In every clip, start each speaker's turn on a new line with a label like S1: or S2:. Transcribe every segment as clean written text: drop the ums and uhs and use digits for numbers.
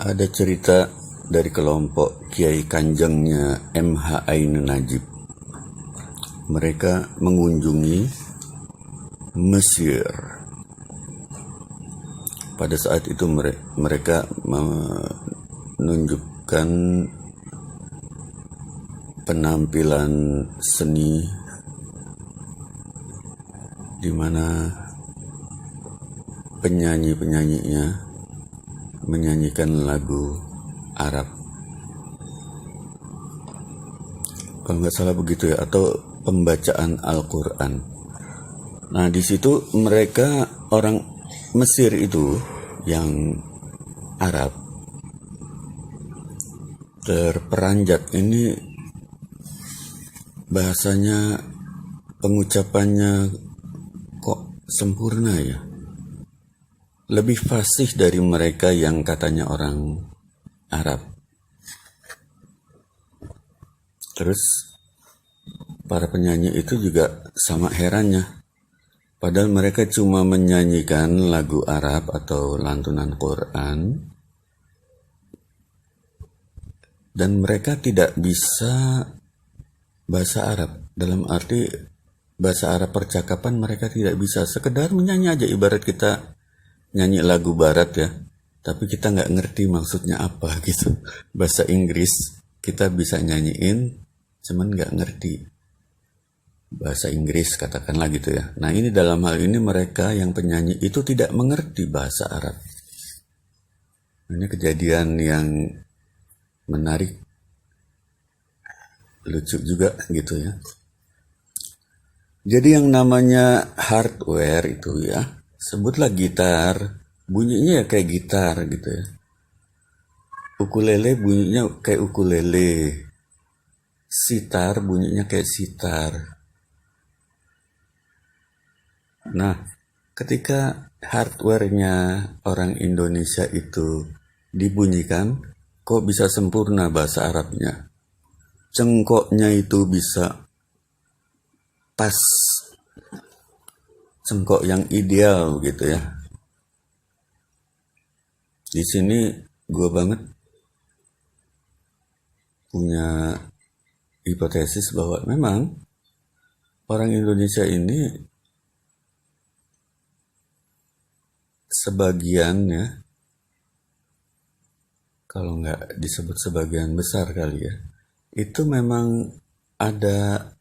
S1: Ada cerita dari kelompok Kiai Kanjengnya MH Ainun Najib. Mereka mengunjungi Mesir. Pada saat itu mereka menunjukkan penampilan seni di mana penyanyi-penyanyinya menyanyikan lagu Arab, kalau nggak salah begitu ya, atau pembacaan Al-Quran. Nah, di situ mereka orang Mesir itu yang Arab terperanjat. Ini bahasanya, pengucapannya kok sempurna ya, lebih fasih dari mereka yang katanya orang Arab. Terus para penyanyi itu juga sama herannya, padahal mereka cuma menyanyikan lagu Arab atau lantunan Quran, dan mereka tidak bisa bahasa Arab. Dalam arti bahasa Arab percakapan mereka tidak bisa, sekedar menyanyi aja, ibarat kita nyanyi lagu barat ya, tapi kita nggak ngerti maksudnya apa gitu. Bahasa Inggris kita bisa nyanyiin, cuman nggak ngerti bahasa Inggris katakanlah gitu ya. Nah, ini dalam hal ini mereka yang penyanyi itu tidak mengerti bahasa Arab. Ini kejadian yang menarik, lucu juga gitu ya. Jadi yang namanya hardware itu ya, sebutlah gitar, bunyinya ya kayak gitar gitu ya. Ukulele bunyinya kayak ukulele. Sitar bunyinya kayak sitar. Nah, ketika hardware-nya orang Indonesia itu dibunyikan, kok bisa sempurna bahasa Arabnya? Cengkoknya itu bisa pas, cengkok yang ideal gitu ya. Di sini gue banget punya hipotesis bahwa memang orang Indonesia ini sebagian ya, kalau nggak disebut sebagian besar kali ya, itu memang ada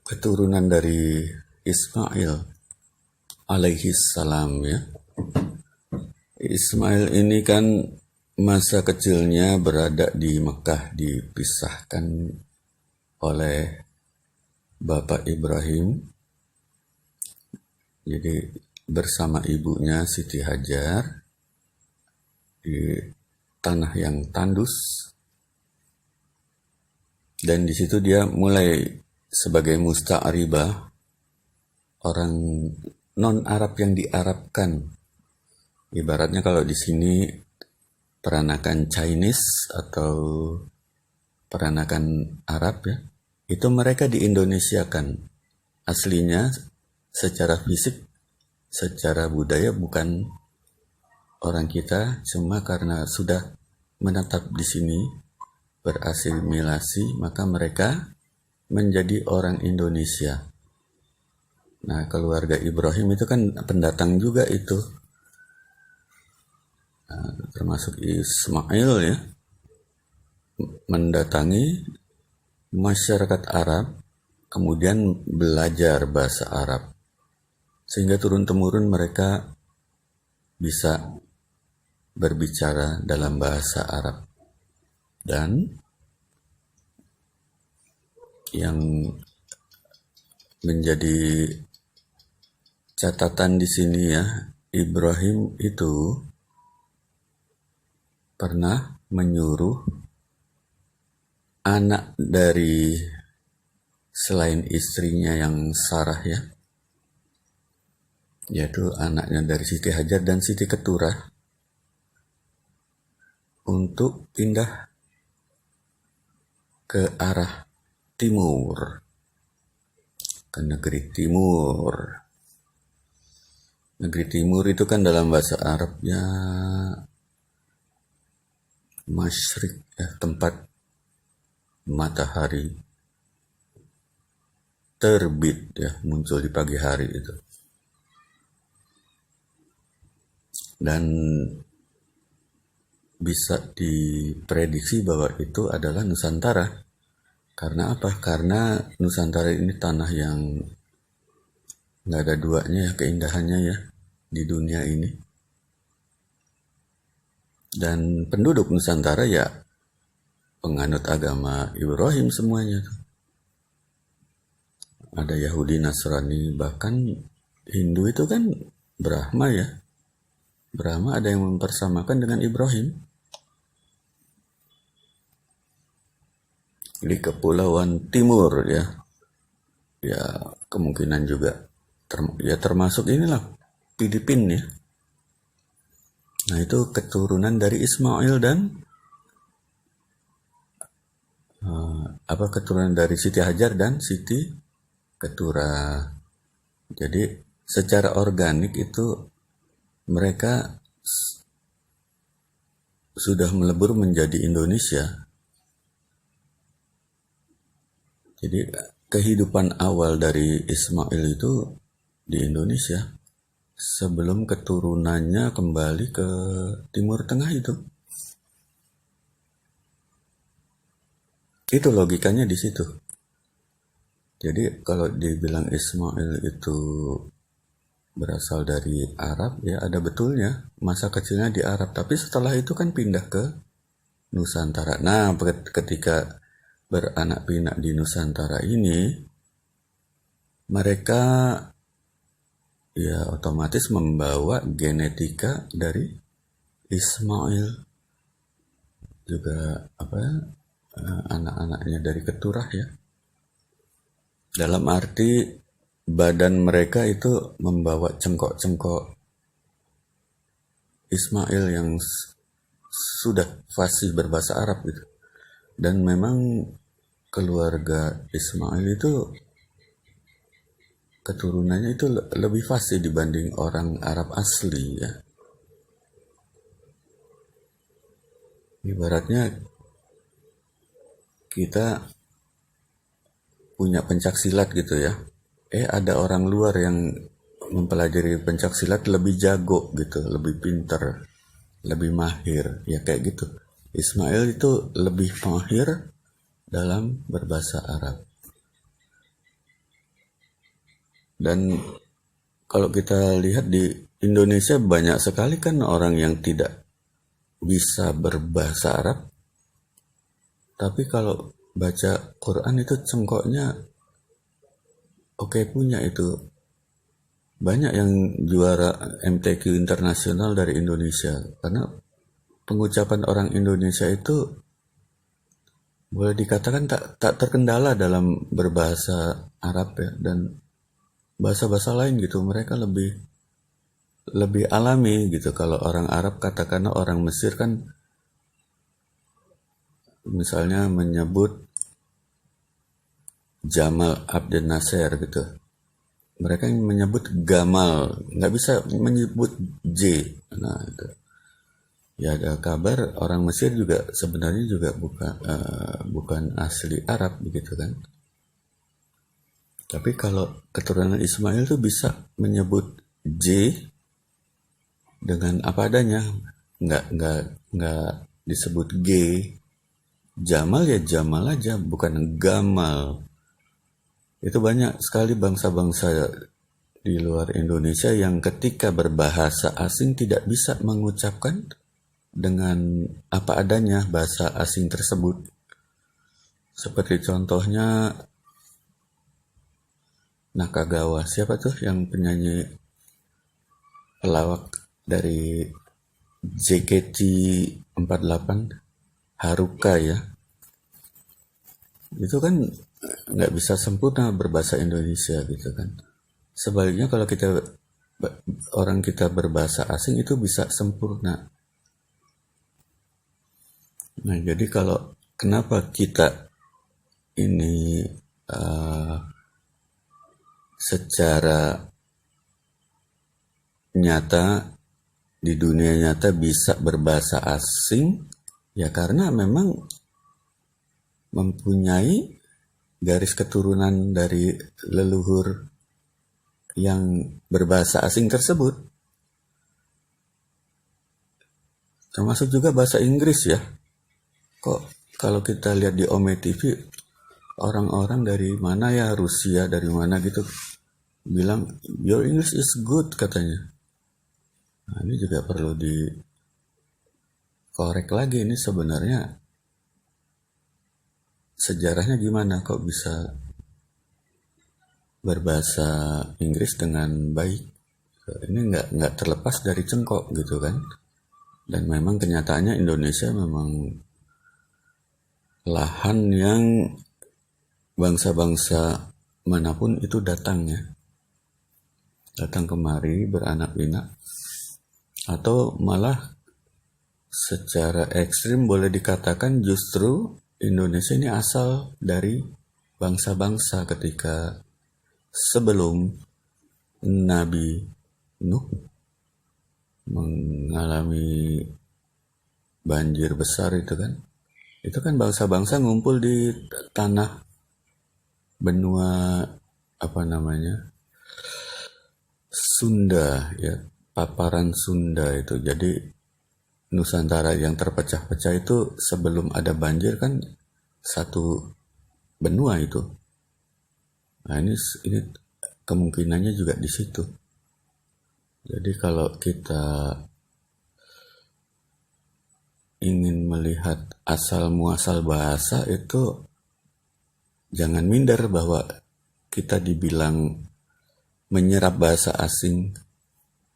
S1: keturunan dari Ismail alaihi salam ya. Ismail ini kan masa kecilnya berada di Mekah, dipisahkan oleh Bapak Ibrahim. Jadi bersama ibunya Siti Hajar di tanah yang tandus, dan di situ dia mulai sebagai musta'ribah, orang non-Arab yang diarabkan. Ibaratnya kalau di sini peranakan Chinese atau peranakan Arab ya, itu mereka di Indonesiakan. Aslinya secara fisik, secara budaya bukan orang kita, cuma karena sudah menetap di sini, berasimilasi, maka mereka menjadi orang Indonesia. Nah, keluarga Ibrahim itu kan pendatang juga itu. Nah, termasuk Ismail ya, mendatangi masyarakat Arab, kemudian belajar bahasa Arab, sehingga turun-temurun mereka bisa berbicara dalam bahasa Arab. Dan yang menjadi catatan di sini ya, Ibrahim itu pernah menyuruh anak dari selain istrinya yang Sarah ya, yaitu anaknya dari Siti Hajar dan Siti Keturah, untuk pindah ke arah timur, ke negeri timur. Negeri timur itu kan dalam bahasa Arabnya masyrik, ya, tempat matahari terbit, ya, muncul di pagi hari itu. Dan bisa diprediksi bahwa itu adalah Nusantara. Karena apa? Karena Nusantara ini tanah yang nggak ada duanya, ya, keindahannya, ya, di dunia ini. Dan penduduk Nusantara, ya, penganut agama Ibrahim semuanya. Ada Yahudi, Nasrani, bahkan Hindu itu kan Brahma, ya. Brahma ada yang mempersamakan dengan Ibrahim. Di Kepulauan Timur, ya, ya kemungkinan juga ya termasuk inilah Filipina, ya. Nah, itu keturunan dari Ismail dan keturunan dari Siti Hajar dan Siti Ketura. Jadi secara organik itu mereka sudah melebur menjadi Indonesia. Jadi kehidupan awal dari Ismail itu di Indonesia sebelum keturunannya kembali ke Timur Tengah itu. Itu logikanya di situ. Jadi kalau dibilang Ismail itu berasal dari Arab, ya ada betulnya. Masa kecilnya di Arab, tapi setelah itu kan pindah ke Nusantara. Nah, ketika beranak pinak di Nusantara ini, mereka ya otomatis membawa genetika dari Ismail, juga anak-anaknya dari keturah, ya. Dalam arti badan mereka itu membawa cengkok-cengkok Ismail yang sudah fasih berbahasa Arab gitu. Dan memang keluarga Ismail itu keturunannya itu lebih fasih dibanding orang Arab asli, ya. Ibaratnya kita punya pencak silat gitu, ya. Ada orang luar yang mempelajari pencak silat lebih jago gitu, lebih pintar, lebih mahir, ya kayak gitu. Ismail itu lebih mahir dalam berbahasa Arab. Dan kalau kita lihat di Indonesia banyak sekali kan orang yang tidak bisa berbahasa Arab, tapi kalau baca Quran itu cengkoknya oke punya itu. Banyak yang juara MTQ internasional dari Indonesia karena pengucapan orang Indonesia itu boleh dikatakan tak terkendala dalam berbahasa Arab, ya, dan bahasa-bahasa lain gitu. Mereka lebih alami gitu. Kalau orang Arab, katakanlah orang Mesir kan misalnya menyebut Jamal Abdel Nasser gitu, mereka yang menyebut Gamal, nggak bisa menyebut J. Nah itu, ya ada kabar orang Mesir juga sebenarnya juga bukan asli Arab begitu kan. Tapi kalau keturunan Ismail tuh bisa menyebut J dengan apa adanya, nggak disebut G. Jamal ya Jamal aja, bukan Gamal. Itu banyak sekali bangsa-bangsa di luar Indonesia yang ketika berbahasa asing tidak bisa mengucapkan dengan apa adanya bahasa asing tersebut. Seperti contohnya Nakagawa, siapa tuh yang penyanyi pelawak dari JKT48, Haruka, ya. Itu kan nggak bisa sempurna berbahasa Indonesia gitu kan. Sebaliknya kalau orang kita berbahasa asing itu bisa sempurna. Nah, jadi kalau kenapa kita ini secara nyata di dunia nyata bisa berbahasa asing, Ya karena memang mempunyai garis keturunan dari leluhur yang berbahasa asing tersebut. Termasuk juga bahasa Inggris ya. Kok kalau kita lihat di Ome TV, orang-orang dari mana ya, Rusia, dari mana gitu, bilang, your English is good katanya. Nah, ini juga perlu dikorek lagi, ini sebenarnya sejarahnya gimana kok bisa berbahasa Inggris dengan baik. Ini nggak terlepas dari cengkok gitu kan. Dan memang kenyataannya Indonesia memang lahan yang bangsa-bangsa manapun itu datang kemari beranak pinak, atau malah secara ekstrim boleh dikatakan justru Indonesia ini asal dari bangsa-bangsa ketika sebelum Nabi Nuh mengalami banjir besar itu kan bangsa-bangsa ngumpul di tanah benua Sunda ya, paparan Sunda itu. Jadi Nusantara yang terpecah-pecah itu sebelum ada banjir kan satu benua itu. Nah ini kemungkinannya juga di situ. Jadi kalau kita ingin melihat asal muasal bahasa itu jangan minder bahwa kita dibilang menyerap bahasa asing.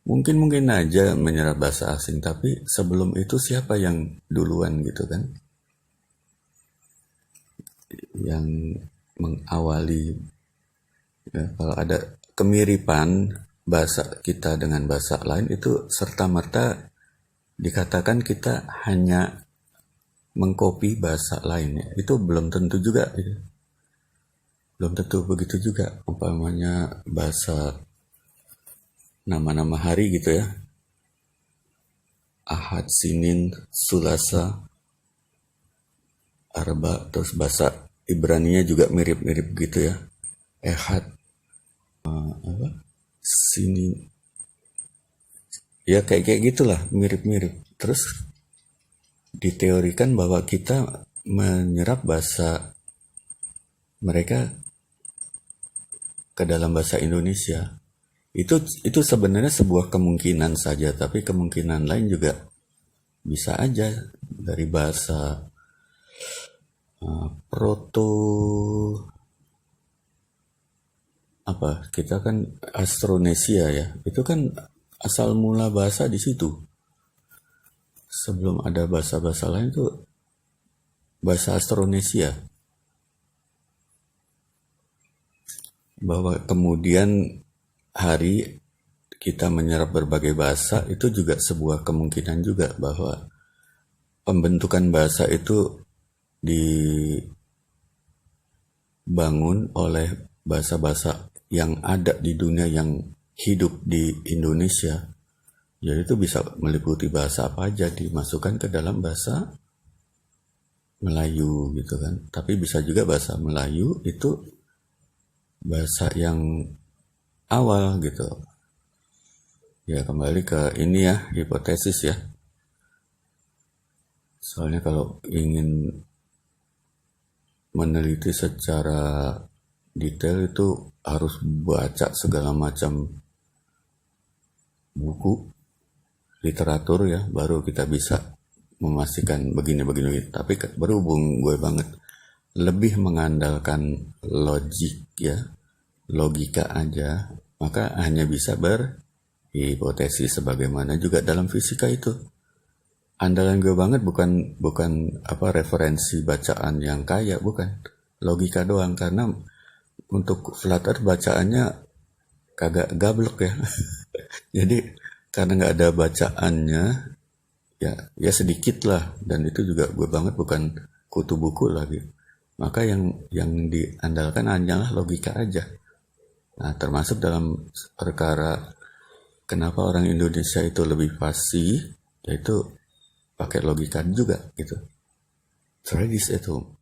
S1: Mungkin aja menyerap bahasa asing, tapi sebelum itu siapa yang duluan gitu kan? Yang mengawali ya, kalau ada kemiripan bahasa kita dengan bahasa lain itu serta-merta dikatakan kita hanya mengkopi bahasa lain ya. Itu belum tentu juga gitu. Belum tentu begitu juga umpamanya bahasa nama-nama hari gitu ya, Ahad, Sinin, Sulasa, Arba, terus bahasa Ibraninya juga mirip-mirip gitu ya, Ehad, Sinin, ya kayak gitulah, mirip-mirip. Terus diteorikan bahwa kita menyerap bahasa mereka ke dalam bahasa Indonesia. Itu sebenarnya sebuah kemungkinan saja, tapi kemungkinan lain juga bisa aja dari bahasa proto kita kan Austronesia ya, itu kan asal mula bahasa di situ. Sebelum ada bahasa-bahasa lain tuh bahasa Austronesia. Bahwa kemudian hari kita menyerap berbagai bahasa itu juga sebuah kemungkinan juga bahwa pembentukan bahasa itu dibangun oleh bahasa-bahasa yang ada di dunia yang hidup di Indonesia. Jadi itu bisa meliputi bahasa apa aja dimasukkan ke dalam bahasa Melayu gitu kan. Tapi bisa juga bahasa Melayu itu bahasa yang awal gitu. Ya kembali ke ini ya, hipotesis ya. Soalnya kalau ingin meneliti secara detail itu harus baca segala macam buku, literatur ya, baru kita bisa memastikan begini. Tapi berhubung gue banget lebih mengandalkan logik ya, logika aja, maka hanya bisa berhipotesis sebagaimana juga dalam fisika itu. Andalan gue banget bukan referensi bacaan yang kaya, bukan logika doang, karena untuk flat earth bacaannya kagak gablok ya. Jadi karena nggak ada bacaannya ya sedikit lah, dan itu juga gue banget bukan kutu buku lagi. Maka yang diandalkan hanyalah logika aja. Nah, termasuk dalam perkara kenapa orang Indonesia itu lebih fasih, yaitu pakai logika juga gitu. Try this at home.